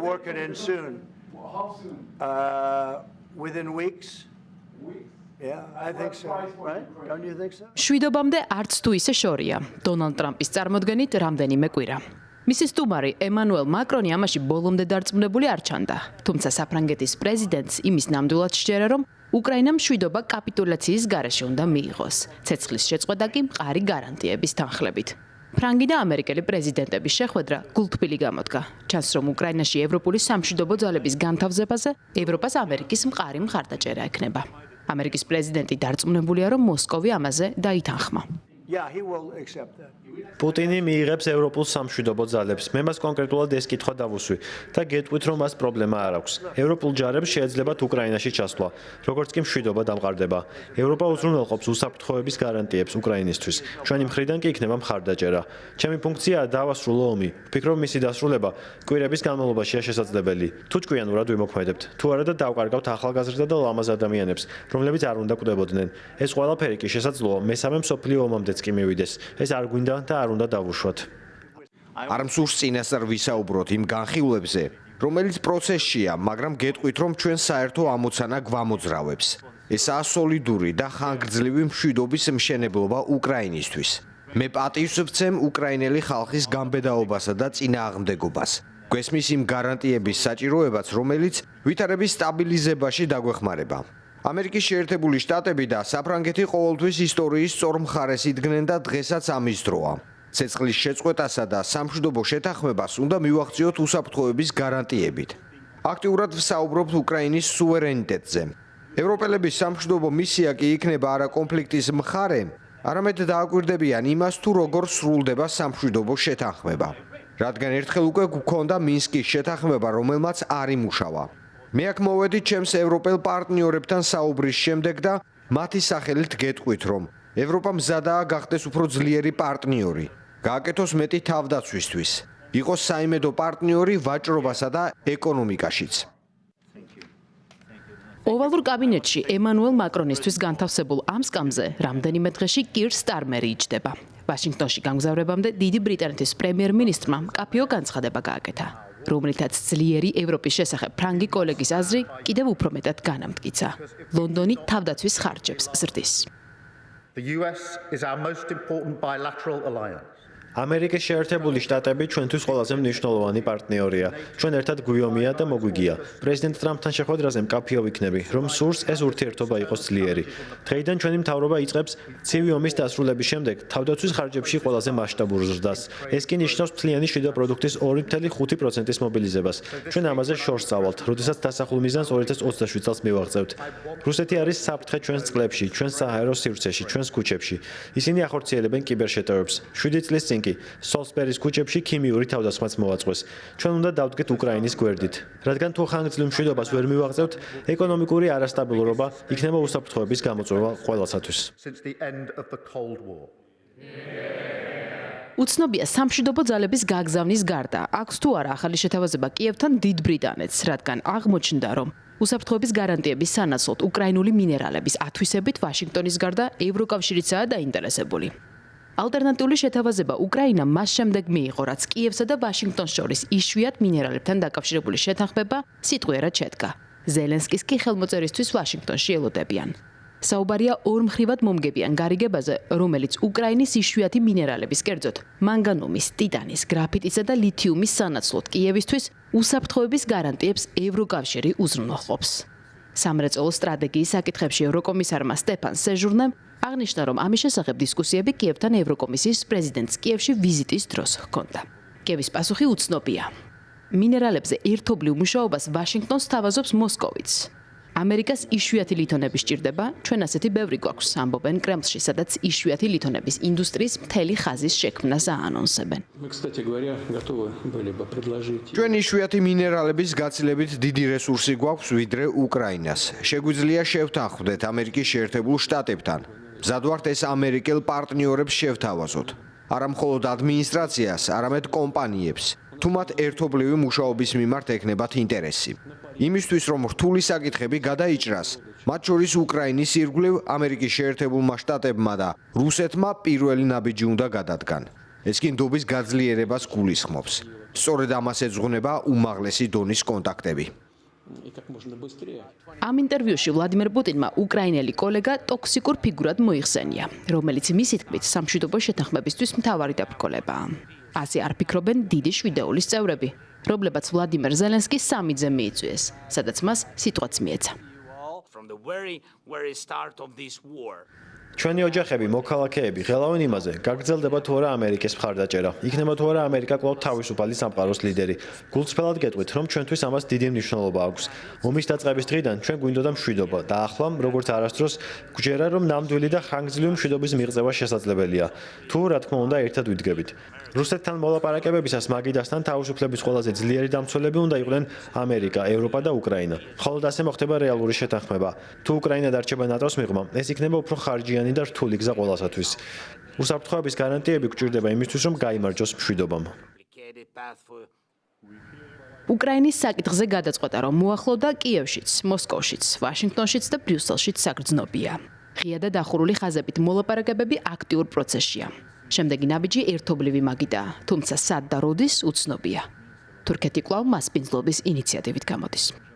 Working in soon. How soon? Within weeks. Yeah, I think so. Right? Don't you think so? შვიდობამდე არც თუ ისე შორია. დონალდ ტრამპის წარმოდგენით რამდენიმე კვირა. მისი სტუმარი ემანუელ მაკრონი ამაში ბოლომდე დარწმუნებული არ ჩანდა. თუმცა საფრანგეთის პრეზიდენტს იმის ნამდვილად სჯერა, რომ უკრაინამ შვიდობა კაპიტულაციის გარეშე უნდა მიიღოს. ცეცხლის შეწყვეტა კი მყარი გარანტიების თანხლებით. ფრანგი და ამერიკელი პრეზიდენტების შეხვედრა გულთბილი გამოდგა. ჩანს, რომ უკრაინაში ევროპული სამშვიდობო ძალების განთავსებაზე ევროპას ამერიკის მყარი მხარდაჭერა ექნება. ამერიკის პრეზიდენტი დარწმუნებულია, რომ მოსკოვი ამაზე დაითანხმა. Yeah, he will accept that. პუტინი მიიღებს ევროპულ სამშვიდობო ძალებს. მე მას კონკრეტულად ეს კითხვა დავუსვი და გეტყვით, რომ მას პრობლემა არ აქვს. ევროპულ ჯარებს შეეძლებათ უკრაინაში ჩასვლა, როგორც კი მშვიდობა დამყარდება. ევროპა უზრუნველყოფს უსაფრთხოების გარანტიებს უკრაინისთვის. ჩვენი მხრიდან კი იქნება მხარდაჭერა. ჩემი ფუნქციაა დავასრულო ომი. ვფიქრობ, მისი დასრულება კვირების განმავლობაშია შესაძლებელი. თუ ჭკვიანურად ვიმოქმედებთ, თუ არა და დავკარგავთ ახალგაზრდა და ლამაზ ადამიანებს, რომლებიც არ უნდა კვდებოდნენ. ეს ყველაფერი კი შესაძლოა მესამე მსოფლიო ომამდეც კი მივიდეს. ეს არ გვინდა და არ უნდა დავუშვათ. არ მსურს წინასწარ ვისაუბროთ იმ განხილვებზე, რომელიც პროცესშია, მაგრამ გეტყვით, რომ ჩვენ საერთო ამოცანა გვამოძრავებს. ესაა სოლიდური და ხანგრძლივი მშვიდობის მშენებლობა უკრაინისთვის. მე პატივს ვცემ უკრაინელი ხალხის გამბედაობასა და წინააღმდეგობას. გვესმის იმ გარანტიების საჭიროებაც, რომელიც ვითარების სტაბილიზებაში დაგვეხმარება. ამერიკის შეერთებული შტატები და საფრანგეთი ყოველთვის ისტორიის სწორ მხარეს იდგნენ და დღესაც ამის დროა. ცეცხლის შეწყვეტასა და სამშვიდობო შეთანხმებას უნდა მივახციოთ უსაფრთხოების გარანტიებით. აქტიურად ვსაუბრობთ უკრაინის სუვერენიტეტზე. ევროპელების სამშვიდობო მისია კი იქნება არა კონფლიქტის მხარე, არამედ დააკვირდებიან იმას, თუ როგორ სრულდება სამშვიდობო შეთანხმება. რადგან ერთხელ უკვე გვქონდა მინსკის შეთანხმება, რომელმაც არ იმუშავა. მე აქ მოვედი ჩემს ევროპელ პარტნიორებთან საუბრის შემდეგ და მათი სახელით გეტყვით, რომ ევროპა მზადაა გახდეს უფრო ძლიერი პარტნიორი, გააკეთოს მეტი თავდაცვისთვის, იყოს საიმედო პარტნიორი ვაჭრობასა და ეკონომიკაშიც. ოვალურ კაბინეტში ემანუელ მაკრონისთვის განთავსებულ ამ სკამზე რამდენიმე დღეში კირ სტარმერი იჯდება. ვაშინგტონში გამგზავრებამდე დიდი ბრიტანეთის პრემიერ-მინისტრმა მკაფიო განცხადება გააკეთა, რომლითაც ძლიერი ევროპის შესახებ ფრანგი კოლეგის აზრი კიდევ უფრო მეტად განამტკიცა. ლონდონი თავდაცვის ხარჯებს ზრდის. The US is our most important bilateral alliance. ამერიკის შეერთებული შტატები ჩვენთვის ყველაზე მნიშვნელოვანი პარტნიორია. ჩვენ ერთად გვიომია და მოგვიგია. პრეზიდენტ ტრამპთან შეხვედრაზე მკაფიო ვიქნები, რომ სურს ეს ურთიერთობა იყოს ძლიერი. დღეიდან ჩვენი მთავრობა იწყებს ცივი ომის დასრულების შემდეგ თავდაცვის ხარჯებში ყველაზე მასშტაბურ ზრდას. ეს კი ნიშნავს მთლიანი შიდა პროდუქტის 2.5%-ის მობილიზებას. ჩვენ ამაზე შორს წავალთ, როდესაც დასახულ მიზანს 2027 წელს მივაღწევთ. რუსეთი არის საფრთხე ჩვენს წყლებში, ჩვენს საჰაერო სივრცეში, ჩვენს ქუჩებში. ისინი ახორციელებენ კიბერშეტევებს. 7 წლის წინ სოლსბერის ქუჩებში ქიმიური თავდასხმაც მოაწყვეს. ჩვენ უნდა დავდგეთ უკრაინის გვერდით. რადგან თუ ხანგრძლივ მშვიდობას ვერ მივაღწევთ, ეკონომიკური არასტაბილურობა იქნება უსაფრთხოების გამოწვევა ყველასათვის. Since the end of the Cold War. უცნობია სამშვიდობო ძალების გაგზავნის გარდა, აქვს თუ არა ახალი შეთავაზება კიევთან დიდ ბრიტანეთს, რადგან აღმოჩნდა, რომ უსაფრთხოების გარანტიების სანაცვლოდ უკრაინული მინერალების ათვისებით ვაშინგტონის გარდა ევროკავშირიცაა დაინტერესებული. ალტერნატიული შეთავაზება უკრაინამ მას შემდეგ მიიღო, რაც კიევსა და ვაშინგტონს შორის იშვიათ მინერალებთან დაკავშირებული შეთანხმება სიტყვიერად შედგა. ზელენსკის კი ხელმოწერისთვის ვაშინგტონში ელოდებიან. საუბარია ორმხრივად მომგებიან გარიგებაზე, რომელიც უკრაინის იშვიათი მინერალების, კერძოდ მანგანუმის, ტიტანის, გრაფიტისა და ლითიუმის სანაცვლოდ კიევისთვის უსაფრთხოების გარანტიებს ევროკავშირი უზრუნველყოფს. სამრეწველო სტრატეგიის საკითხებში ევროკომისარმა სტეფან სეჟურნემ აღნიშნა, რომ ამის შესახებ დისკუსიები კიევთან ევროკომისიის პრეზიდენტს კიევში ვიზიტის დროს ჰქონდა. კიევის პასუხი უცნობია. მინერალებზე ერთობლივ მუშაობას ვაშინგტონს თავაზობს მოსკოვიც. ამერიკას იშვიათი ლითონები სჭირდება, ჩვენ ასეთი ბევრი გვაქვს, ამბობენ კრემლში, სადაც იშვიათი ლითონების ინდუსტრიის მთელი ხაზის შექმნას აანონსებენ. ჩვენ იშვიათი მინერალების გაცილებით დიდი რესურსი გვაქვს ვიდრე უკრაინას. შეგვიძლია შევთანხმდეთ ამერიკის შეერთებულ შტატებთან. მზად ვართ ეს ამერიკელ პარტნიორებს შევთავაზოთ. არა მხოლოდ ადმინისტრაციას, არამედ კომპანიებს. თუ მათ ერთობლივი მუშაობის მიმართ ექნებათ ინტერესი. იმისთვის, რომ რთული საკითხები გადაიჭრას, მათ შორის უკრაინის ირგვლივ ამერიკის შეერთებულმა შტატებმა და რუსეთმა პირველი ნაბიჯი უნდა გადადგან. ეს კი ნდობის გაძლიერებას გულისხმობს. სწორედ ამას ეძღვნება უმაღლესი დონის კონტაქტები. ამ ინტერვიუში ვლადიმერ პუტინმა უკრაინელი კოლეგა ტოქსიკურ ფიგურად მოიხსენია, რომელიც მისი თქმით სამშვიდობო შეთანხმებისთვის მთავარი დაბრკოლებაა. ასე არ ფიქრობენ დიდი შვიდეულის წევრები, რომლებაც ვლადიმერ ზელენსკის სამიძე მიიწვიეს, სადაც მას სიტყვაც მიეცა. From the very start of this war. ჩვენი ოჯახები, მოქალაქეები ღელავენ იმაზე, გაგრძელდება თუ არა ამერიკის მხარდაჭერა. იქნება თუ არა ამერიკა კვლავ თავისუფალი სამყაროს ლიდერი. გულწრფელად გეტყვით, რომ ჩვენთვის ამას დიდი მნიშვნელობა აქვს. ომის დაწყების დღიდან ჩვენ გვინდოდა მშვიდობა და ახლა, როგორც არასდროს, გვჯერა, რომ ნამდვილი და ხანგრძლივი მშვიდობის მიღწევა შესაძლებელია. თუ რა თქმა უნდა, ერთად ვიდგებით. რუსეთთან მოლაპარაკებებისას მაგიდასთან თავისუფლების ყველაზე ძლიერი დამცველები უნდა იყვნენ ამერიკა, ევროპა და უკრაინა. მხოლოდ ასე მოხდება რეალური შეთანხმება. თუ უკრაინა დარჩება ნატოს მიღმა, ეს იქნება უფრო ხარჯიანი და რთული გზა ყველასათვის. უსაფრთხოების გარანტიები გვჭირდება იმისთვის, რომ გაიმარჯვოს მშვიდობამ. უკრაინის საკითხზე გადაწყვეტა, რომ მოახლოვდა კიევშიც, მოსკოვშიც, ვაშინგტონშიც და ბრიუსელშიც საგრძნობია. ღია და დახურული ხაზებით მოლაპარაკებები აქტიურ პროცესშია. შემდეგი ნაბიჯი ერთობლივი მაგიდაა, თუმცა სად და როდის უცნობია. თურქეთი კვლავ მასპინძლობის ინიციატივით გამოდის.